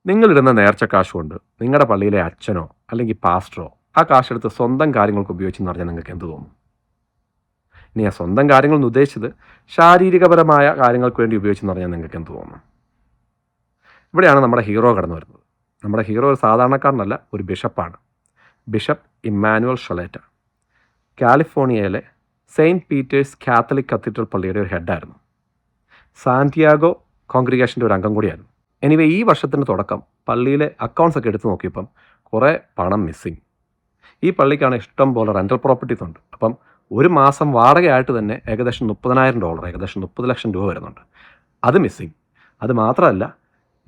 നിങ്ങളിടുന്ന നേർച്ച കാശ് കൊണ്ട് നിങ്ങളുടെ പള്ളിയിലെ അച്ഛനോ അല്ലെങ്കിൽ പാസ്റ്ററോ ആ കാശെടുത്ത് സ്വന്തം കാര്യങ്ങൾക്ക് ഉപയോഗിച്ചെന്ന് പറഞ്ഞാൽ നിങ്ങൾക്ക് എന്ത് തോന്നും? ഇനി ആ സ്വന്തം കാര്യങ്ങളെന്ന് ഉദ്ദേശിച്ചത് ശാരീരികപരമായ കാര്യങ്ങൾക്ക് വേണ്ടി ഉപയോഗിച്ചെന്ന് പറഞ്ഞാൽ നിങ്ങൾക്ക് എന്ത് തോന്നും? ഇവിടെയാണ് നമ്മുടെ ഹീറോ കടന്നു വരുന്നത്. നമ്മുടെ ഹീറോ ഒരു സാധാരണക്കാരനല്ല, ഒരു ബിഷപ്പാണ്. ബിഷപ്പ് ഇമ്മാനുവൽ ഷൊലേറ്റ കാലിഫോർണിയയിലെ സെയിൻറ്റ് പീറ്റേഴ്സ് കാത്തലിക് കത്തീഡ്രൽ പള്ളിയുടെ ഒരു ഹെഡായിരുന്നു. സാന്റിയാഗോ കോൺഗ്രിഗേഷൻ്റെ ഒരു അംഗം കൂടിയായിരുന്നു. എനിവേ, ഈ വർഷത്തിൻ്റെ തുടക്കം പള്ളിയിലെ അക്കൗണ്ട്സ് ഒക്കെ എടുത്ത് നോക്കിയപ്പം കുറേ പണം മിസ്സിങ്. ഈ പള്ളിക്കാണ് ഇഷ്ടം പോലെ റെൻ്റൽ പ്രോപ്പർട്ടീസ് ഉണ്ട്. അപ്പം ഒരു മാസം വാടകയായിട്ട് തന്നെ ഏകദേശം $30,000, ഏകദേശം 30 ലക്ഷം രൂപ വരുന്നുണ്ട്. അത് മിസ്സിങ്. അത് മാത്രമല്ല,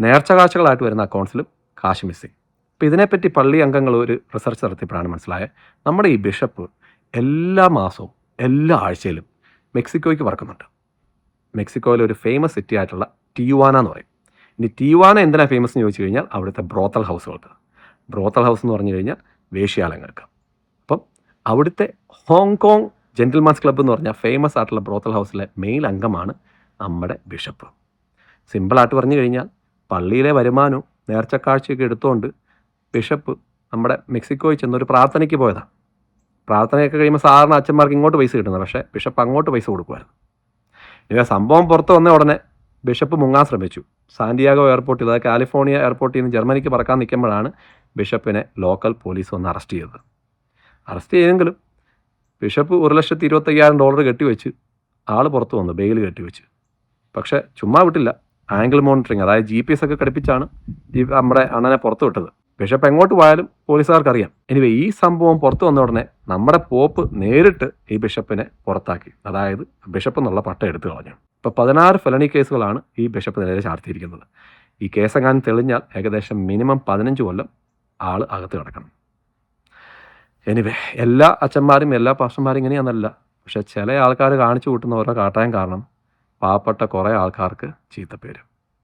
നേർച്ച കാഴ്ചകളായിട്ട് വരുന്ന അക്കൗണ്ട്സിലും കാശ് മിസ്സിങ്. അപ്പോൾ ഇതിനെപ്പറ്റി പള്ളി അംഗങ്ങൾ ഒരു റിസർച്ച് നടത്തിയപ്പോഴാണ് മനസ്സിലായത്, നമ്മുടെ ഈ ബിഷപ്പ് എല്ലാ മാസവും എല്ലാ ആഴ്ചയിലും മെക്സിക്കോയ്ക്ക് പറക്കുന്നുണ്ട്. മെക്സിക്കോയിലെ ഒരു ഫേമസ് സിറ്റി ആയിട്ടുള്ള ടിയുവാന എന്ന് പറയും. ഇനി ടിയുവാന എന്തിനാണ് ഫേമസ് എന്ന് ചോദിച്ചു കഴിഞ്ഞാൽ അവിടുത്തെ ബ്രോത്തൽ ഹൗസുകൾക്ക്. ബ്രോത്തൽ ഹൗസ് എന്ന് പറഞ്ഞു കഴിഞ്ഞാൽ വേശ്യാലയങ്ങൾക്ക്. അപ്പം അവിടുത്തെ ഹോങ്കോങ് ജെന്റിൽമാൻസ് ക്ലബ്ബ് എന്ന് പറഞ്ഞാൽ ഫേമസ് ആയിട്ടുള്ള ബ്രോത്തൽ ഹൗസിലെ മെയിൻ അംഗമാണ് നമ്മുടെ ബിഷപ്പ്. സിമ്പിളായിട്ട് പറഞ്ഞു കഴിഞ്ഞാൽ പള്ളിയിലെ വരുമാനവും നേർച്ചക്കാഴ്ചയൊക്കെ എടുത്തുകൊണ്ട് ബിഷപ്പ് നമ്മുടെ മെക്സിക്കോയിൽ ചെന്നൊരു പ്രാർത്ഥനയ്ക്ക് പോയതാണ്. പ്രാർത്ഥനയൊക്കെ കഴിയുമ്പോൾ സാധാരണ അച്ഛന്മാർക്ക് ഇങ്ങോട്ട് പൈസ കിട്ടുന്നത്, പക്ഷേ ബിഷപ്പ് അങ്ങോട്ട് പൈസ കൊടുക്കുമായിരുന്നു. ഇനി സംഭവം പുറത്ത് വന്ന ഉടനെ ബിഷപ്പ് മുങ്ങാൻ ശ്രമിച്ചു. സാന്റിയാഗോ എയർപോർട്ടിൽ, അതായത് കാലിഫോർണിയ എയർപോർട്ടിൽ നിന്ന് ജർമ്മനിക്ക് പറക്കാൻ നിൽക്കുമ്പോഴാണ് ബിഷപ്പിനെ ലോക്കൽ പോലീസ് വന്ന് അറസ്റ്റ് ചെയ്തത്. അറസ്റ്റ് ചെയ്തെങ്കിലും ബിഷപ്പ് $1,25,000 കെട്ടിവെച്ച് ആൾ പുറത്ത് വന്നു, ബെയിൽ കെട്ടിവെച്ച്. പക്ഷേ ചുമ്മാ വിട്ടില്ല. ആംഗിൾ മോണിറ്ററിങ്, അതായത് GPS ഒക്കെ ഘടിപ്പിച്ചാണ് നമ്മുടെ അണ്ണനെ പുറത്ത് വിട്ടത്. ബിഷപ്പ് എങ്ങോട്ട് പോയാലും പോലീസുകാർക്കറിയാം. എനിവേ, ഈ സംഭവം പുറത്ത് വന്ന ഉടനെ നമ്മുടെ പോപ്പ് നേരിട്ട് ഈ ബിഷപ്പിനെ പുറത്താക്കി, അതായത് ബിഷപ്പ് എന്നുള്ള പട്ടം എടുത്തു കളഞ്ഞു. ഇപ്പോൾ 16 ഫെലണി കേസുകളാണ് ഈ ബിഷപ്പിനെതിരെ ചാർത്തിയിരിക്കുന്നത്. ഈ കേസെങ്ങാനും തെളിഞ്ഞാൽ ഏകദേശം മിനിമം 15 കൊല്ലം ആൾ അകത്ത് കിടക്കണം. എനിവേ, എല്ലാ അച്ഛന്മാരും എല്ലാ പാസ്റ്റർമാരും ഇങ്ങനെയാണെന്നല്ല, പക്ഷേ ചില ആൾക്കാർ കാണിച്ചു കൂട്ടുന്ന ഓരോ കാട്ടായം കാരണം പാവപ്പെട്ട കുറേ ആൾക്കാർക്ക് ചീത്തപ്പേര്.